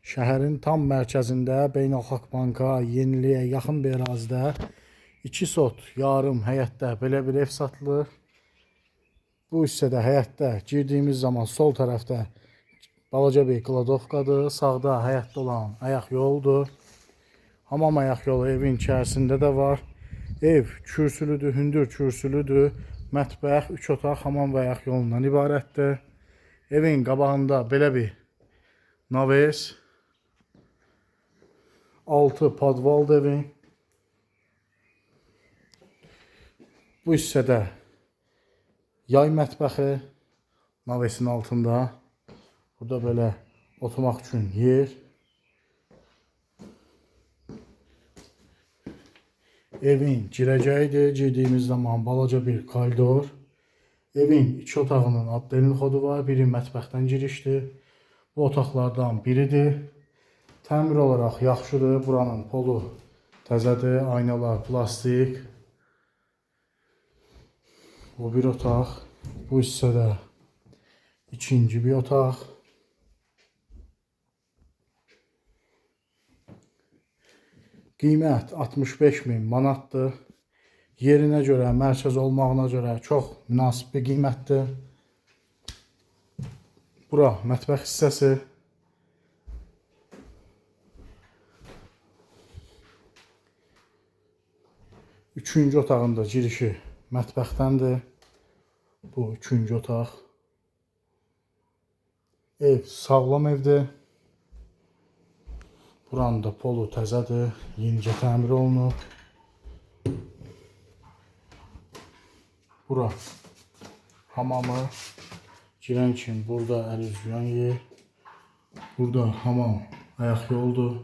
Şəhərin tam mərkəzində Beynəlxalq Banka yeniliyə yaxın bir ərazidə 2 sot yarım həyətdə belə bir ev satılır. Bu hissədə həyətdə girdiyimiz zaman sol tərəfdə balaca bir kladovkadır. Sağda həyətdə olan ayaq yoludur. Hamam ayaq yolu evin içərisində də var. Ev kürsülüdür, hündür kürsülüdür. Mətbəx, 3 otaq, hamam və ayaq yolundan ibarətdir. Evin qabağında belə bir naves, 6 podvaldır evin. Bu hissədə yay mətbəxi, navesin altında. Burada belə oturmaq üçün yer. Evin girəcəyidir. Girdiyimiz zaman balaca bir koridor. Evin 2 otağının adlı kodu var. Biri mətbəxdən girişdir. Bu otaqlardan biridir. Təmir olaraq yaxşıdır. Buranın polu təzədir. Aynalar plastik. Bu bir otaq. Bu hissədə ikinci bir otaq. Qiymət 65.000 manatdır. Yerinə görə, mərkəz olmağına görə çox münasib bir qiymətdir. Bura mətbəx hissəsi. Üçüncü otağında girişi mətbəxdəndir. Bu üçüncü otaq. Ev sağlam evdir. Buranın da polu təzədir. Yenicə təmir olunub. Bura hamamı. Girən kimi burada əl üz yuyan yer. Burada hamam ayaq yoludur.